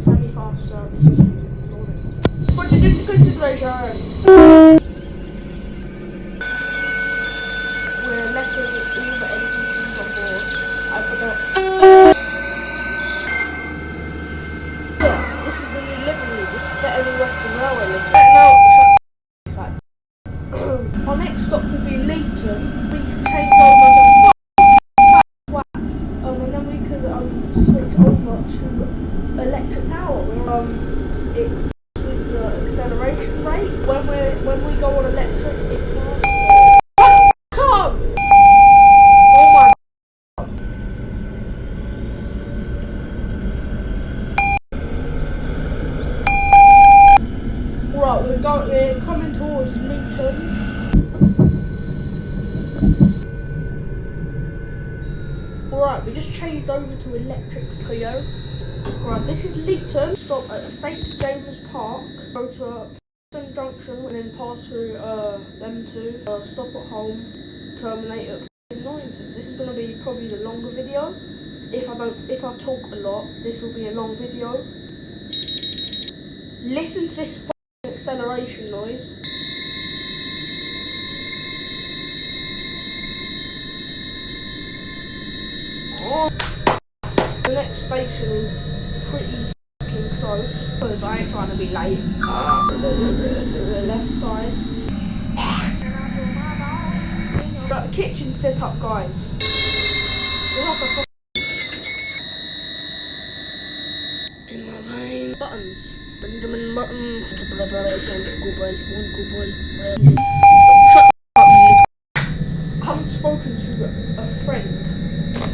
semi-fast service to Norrington. Put it into consideration. We're letting all the NPCs on board. I put up. This is the new livery. This is the Early Western Railway livery. Now, our next stop will be Leighton. We can change over to and then we could switch over to electric power. It with the acceleration rate. When we go on electric, it faster. Come! Oh my God. Right, we're coming towards Leighton. Right, we just changed over to electric Theo. Right, this is Leighton. Stop at St James Park. Go to Whetstone Junction and then pass through them two. Stop at home. Terminate at Norrington. This is gonna be probably the longer video. If I talk a lot, this will be a long video. Listen to this acceleration noise. The next station is pretty fucking close because I ain't trying to be late. The left side. But the kitchen set up, guys. We're like a in my vein. Buttons. Benjamin Button. Preparation. Good boy. One good boy. Shut up, you little. I haven't spoken to a friend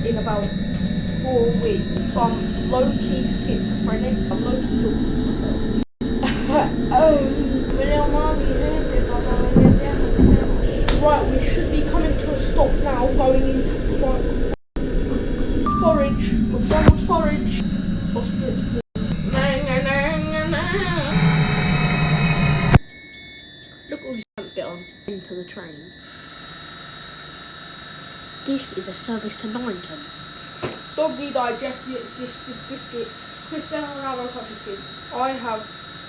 in about 4 weeks, so I'm low-key schizophrenic. I'm low-key talking to myself. Right, we should be coming to a stop now, going into porridge, McDonald's porridge. Ostrich. Look all these ants get on into the train. This is a service to Norrington. Soggy digestive biscuits. Cristiano Ronaldo touches kids. I have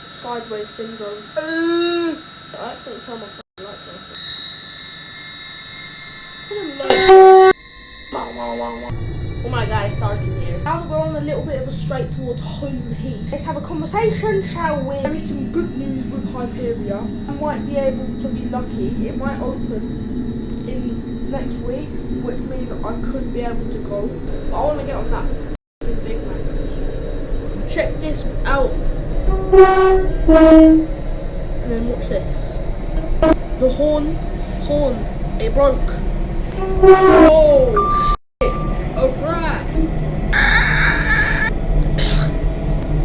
sideways syndrome. I accidentally turned my phone lights off. Oh my God, it's dark in here. Now that we're on a little bit of a straight towards Home Heath, let's have a conversation, shall we? There is some good news with Hyperia. I might be able to be lucky. It might open in next week, which means that I could be able to go. But I want to get on that Big Mac. Check this out. And then watch this. The horn, it broke. Oh shit! Oh crap!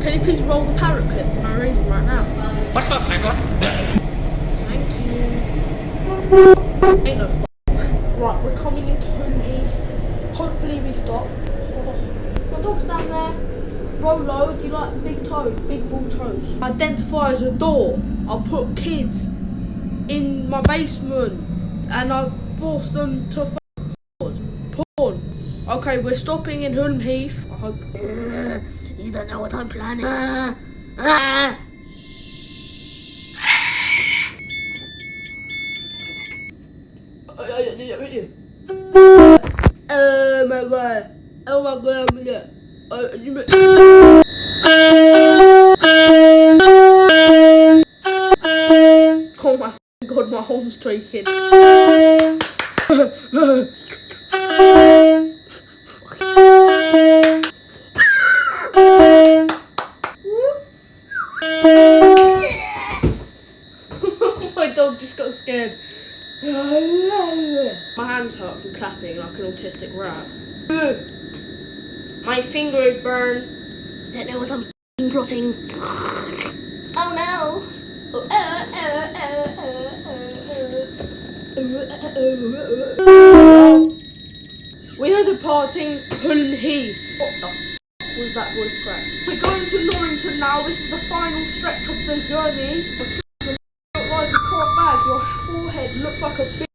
Can you please roll the parrot clip for no reason right now? What the heck? Thank you. Ain't no Right, we're coming into Home Heath. Hopefully we stop. Oh, my dog's down there. Rolo, do you like big toes? Big ball toes. Identify as a door. I'll put kids in my basement and I'll force them to porn. Okay, we're stopping in Home Heath. I hope. You don't know what I'm planning. Oh my God. Oh my God. Oh my God, my horn's tweaking. My dog just got scared. My hands hurt from clapping like an autistic rat. My finger is burned. I don't know what I'm plotting. Oh no! We are departing Home Heath. What the f was that voice crack? We're going to Norrington now. This is the final stretch of the journey. You look like a cart bag. Your forehead looks like a big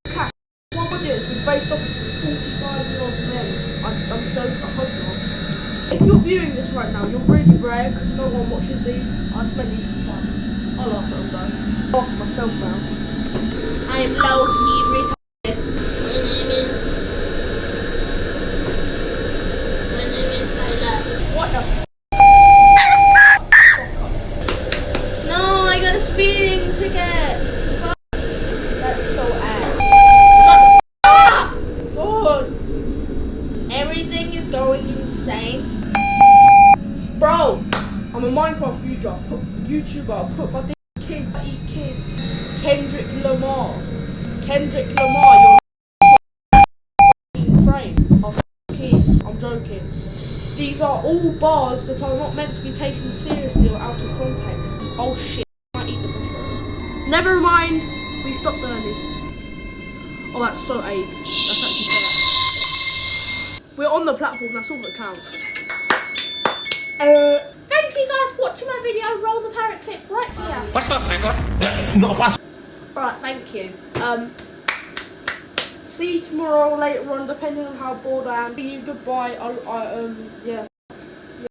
cat. My audience is based off 45-year-old men. I'm joking. I hope not. If you're viewing this right now, you're really rare because no one watches these. I just made these for fun. I laugh at them though. I laugh at myself now. I'm low-key retarded. My name is Tyler. What the No, I got a speeding ticket. Fuck. That's so ass. God. Everything is going insane. Bro, I'm a Minecraft YouTuber. I put my kids, I eat kids. Kendrick Lamar, you're frame of kids. I'm joking. These are all bars that are not meant to be taken seriously or out of context. Oh shit, I might eat the buffalo. Never mind, we stopped early. Oh, that's so AIDS. That's actually bad. We're on the platform, that's all that counts. Thank you guys for watching my video. Roll the parrot clip right here. What the my god? Not fast. Alright, thank you. See you tomorrow or later on, depending on how bored I am. See you, goodbye. Yeah.